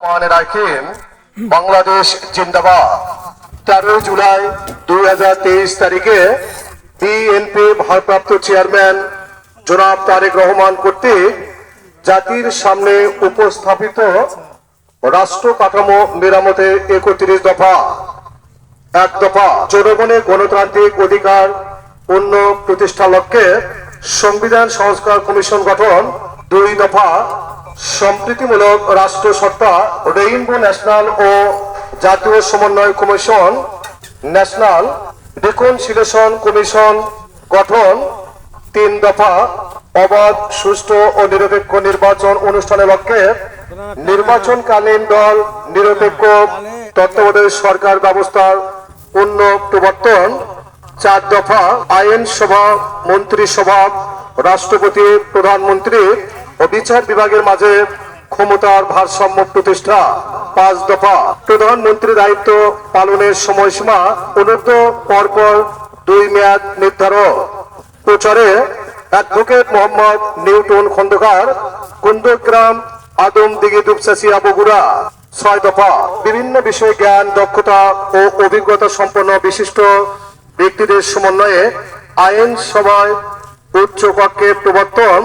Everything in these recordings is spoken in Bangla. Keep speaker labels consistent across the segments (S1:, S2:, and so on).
S1: রাখেন বাংলাদেশ জিন্দাবাদ। 13 জুলাই 2023 তারিখে বিএনপি ভারপ্রাপ্ত চেয়ারম্যান জনাব তারেক রহমান কর্তৃক জাতির সামনে উপস্থাপিত রাষ্ট্র কাঠামো মেরামতে 31 দফা, 1 দফা জনগণের গণতান্ত্রিক অধিকার পূর্ণ প্রতিষ্ঠার লক্ষ্যে সংবিধান সংস্কার কমিশন গঠন, 2 দফা সম্প্রীতিমূলক রাষ্ট্র সত্তা রেইনবো ন্যাশনাল ও জাতীয় সমন্বয় কমিশন, ন্যাশনাল রিকনসিলিয়েশন কমিশন গঠন, 3 দফা অবাধ, সুষ্ঠু ও নিরপেক্ষ নির্বাচন অনুষ্ঠানের লক্ষ্যে নির্বাচনকালীন দল নিরপেক্ষ তত্ত্বাবধায়ক সরকার ব্যবস্থার পূর্ণ প্রবর্তন, 4 দফা আইনসভা, মন্ত্রিসভা, রাষ্ট্রপতি, প্রধানমন্ত্রী ও বিচার বিভাগের মাঝে ক্ষমতার ভারসাম্য প্রতিষ্ঠা, 5 দফা প্রধানমন্ত্রী দায়িত্ব পালনের সময়সীমা অনূর্ধ্ব পরপর 2 মেয়াদ নির্ধারণ। প্রচারে অ্যাডভোকেট মোহাম্মদ নিউটন খন্দকার, কুন্দগ্রাম, আদমদিঘি, দুপচাচিয়া, বগুড়া। 6 দফা বিভিন্ন বিষয়ে জ্ঞান, দক্ষতা ও অভিজ্ঞতা সম্পন্ন বিশিষ্ট ব্যক্তিদের সমন্বয়ে আইনসভায় উচ্চ কক্ষে প্রবর্তন।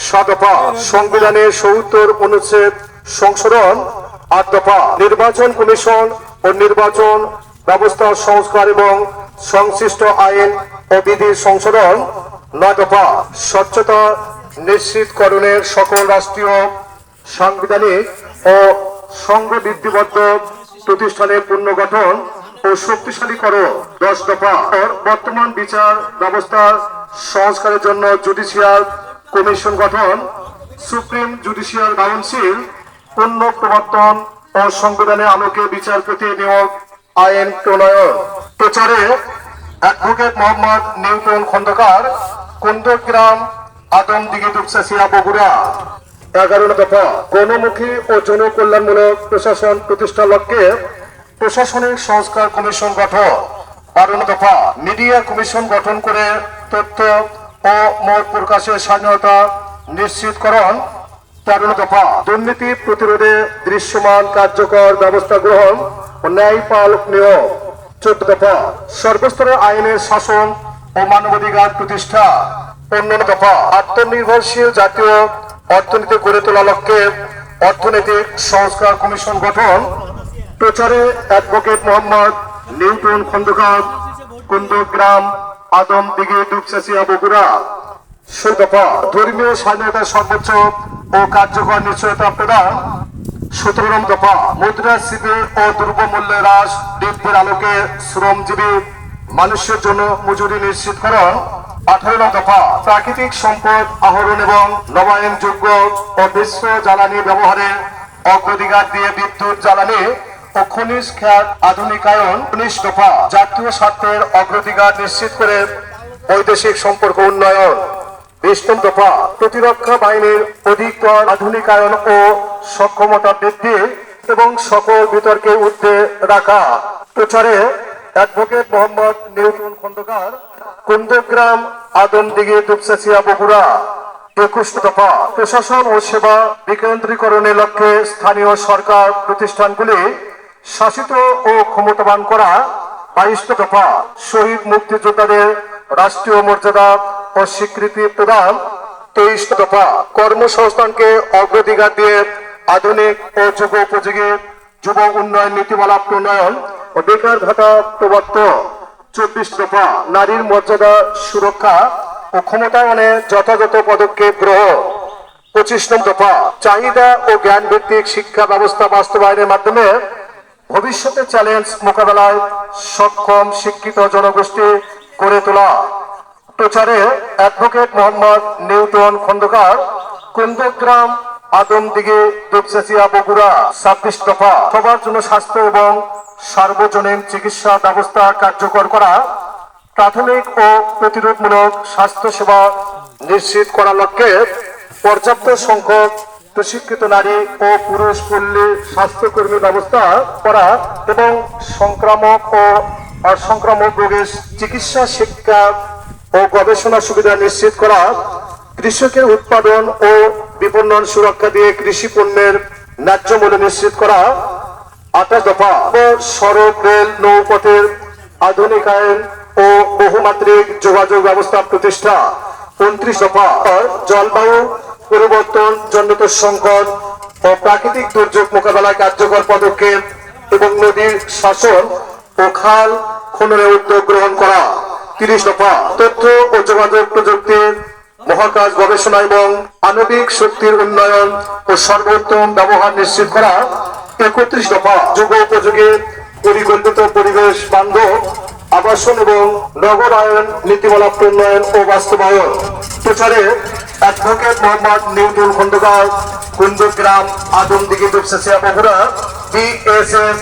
S1: 7 দফা সংবিধানের ৭০ অনুচ্ছেদ সংশোধন। 8 দফা নির্বাচন কমিশন ও নির্বাচন ব্যবস্থা সংস্কার এবং সংশ্লিষ্ট আইন ও বিধি সংশোধন। 9 দফা স্বচ্ছতা নিশ্চিতকরণের সকল রাষ্ট্রীয়, সাংবিধানিক ও সংবিধিবদ্ধ প্রতিষ্ঠানের পুনর্গঠন ও শক্তিশালীকরণ। 10 দফা বর্তমান বিচার ব্যবস্থার সংস্কারের জন্য জুডিশিয়াল কমিশন গঠন, সুপ্রিম জুডিশিয়াল কাউন্সিল পূর্ণ প্রবর্তন ও সংবিধানের আলোকে বিচারপতি নিয়োগ আইন প্রণয়ন। প্রচারে অ্যাডভোকেট মোহাম্মদ নিউটন খন্দকার, কুন্দগ্রাম, আদমদিঘি, দুপচাচিয়া, বগুড়া। 11 দফা গণমুখী ও জনকল্যাণমূলক প্রশাসন প্রতিষ্ঠার লক্ষ্যে প্রশাসনিক সংস্কার কমিশন গঠন। 12 দফা মিডিয়া কমিশন গঠন করে তথ্য ও মত প্রকাশের স্বাধীনতা নিশ্চিতকরণ। 13 দফা দুর্নীতি প্রতিরোধে দৃশ্যমান কার্যকর ব্যবস্থা গ্রহণ ও ন্যায়পালক নিয়োগ। 14 দফা সর্বস্তরের আইনের শাসন ও মানবাধিকার প্রতিষ্ঠা। 15 দফা আত্মনির্ভরশীল জাতীয় অর্থনীতি গড়ে তোলার লক্ষ্যে অর্থনৈতিক সংস্কার কমিশন গঠন। প্রচারে অ্যাডভোকেট মোহাম্মদ নিউটন খন্দকার, কুন্দগ্রাম, আদমদিঘি, দুপচাচিয়া, বগুড়া। 16 দফা ধর্মীয় স্বাধীনতার সর্বোচ্চ ও কার্যকর নিশ্চয়তা প্রদান। 17 দফা মুদ্রাস্ফীতি ও দ্রব্যমূল্যে হ্রাস, বৃদ্ধির আলোকে শ্রমজীবী মানুষের জন্য মজুরি নিশ্চিতকরণ। 18 দফা প্রাকৃতিক সম্পদ আহরণ এবং নবায়নযোগ্য ও মিশ্র জ্বালানি ব্যবহারে অগ্রাধিকার দিয়ে বিদ্যুৎ জ্বালানি ও খনিজ খাত আধুনিকায়ন। 19 দফা জাতীয় স্বার্থের অগ্রাধিকার নিশ্চিত করে বৈদেশিক সম্পর্ক উন্নয়ন। 20 দফা প্রতিরক্ষা বাহিনীর অধিকতর আধুনিকায়ন ও সক্ষমতা বৃদ্ধি এবং সকল বিতর্কে ঊর্ধ্বে রাখা। প্রচারে অ্যাডভোকেট মোহাম্মদ নিউটন খন্দকার, কুন্দগ্রাম, আদমদিঘি, দুপচাচিয়া, বগুড়া। 21 দফা প্রশাসন ও সেবা বিকেন্দ্রীকরণের লক্ষ্যে স্থানীয় সরকার প্রতিষ্ঠানগুলি শাসিত ও ক্ষমতাবান করা। 22 দফা শহীদ মুক্তিযোদ্ধাদের রাষ্ট্রীয় মর্যাদা ও স্বীকৃতি প্রদান। 23 দফা কর্মসংস্থানকে অগ্রাধিকার দিয়ে আধুনিক ও যুগোপযোগী যুব উন্নয়ন নীতিমালা প্রণয়ন ও বেকার ভাতা প্রবর্তন। 24 দফা নারীর মর্যাদা সুরক্ষা ও ক্ষমতায়নে যথাযথ পদক্ষেপ গ্রহণ। 25 দফা চাহিদা ও জ্ঞান ভিত্তিক শিক্ষা ব্যবস্থা বাস্তবায়নের মাধ্যমে ভবিষ্যতের চ্যালেঞ্জ মোকাবেলায় সক্ষম শিক্ষিত জনগোষ্ঠী গড়ে তোলা। প্রচারে অ্যাডভোকেট মোহাম্মদ নিউটন খন্দকার, কুন্দগ্রাম, আদমদিঘি, দুপচাচিয়া, বগুড়া। 26 দফা সবার জন্য স্বাস্থ্য এবং সার্বজনীন চিকিৎসা ব্যবস্থা কার্যকর করা, প্রাথমিক ও প্রতিরোধমূলক স্বাস্থ্য সেবা নিশ্চিত করার লক্ষ্যে পর্যাপ্ত সংখ্যক প্রশিক্ষিত নারী ও পুরুষ পল্লী স্বাস্থ্যকর্মী ব্যবস্থা করা এবং সংক্রামক ও অসংক্রামক রোগের চিকিৎসা, শিক্ষা ও গবেষণা সুবিধা নিশ্চিত করা। কৃষকের উৎপাদন ও বিপণন সুরক্ষা দিয়ে কৃষি পণ্যের ন্যায্য মূল্য নিশ্চিত করা। 28 দফা সড়ক রেল নৌপথের আধুনিকায়ন ও বহুমাত্রিক যোগাযোগ ব্যবস্থা প্রতিষ্ঠা। 29 দফা জলবায়ু পরিবর্তন জনিত সংকট ও প্রাকৃতিক দুর্যোগ মোকাবেলায় কার্যকর পদক্ষেপ এবং নদীর শাসন ও খাল খননের উদ্যোগ গ্রহণ করা। 30 দফা তথ্য ও যোগাযোগ প্রযুক্তির মহাকাশ গবেষণা এবং আণবিক শক্তির উন্নয়ন ও সর্বোত্তম ব্যবহার নিশ্চিত করা। 31 দফা যুগোপযোগী পরিকল্পিত পরিবেশ বান্ধব আবাসন এবং নগরায়ন নীতিমালা প্রণয়ন ও বাস্তবায়ন। প্রচারে advocate Mohammad Newton Khandakar, Kundagram, Adamdighi, Dupchanchia, Bogura, BSF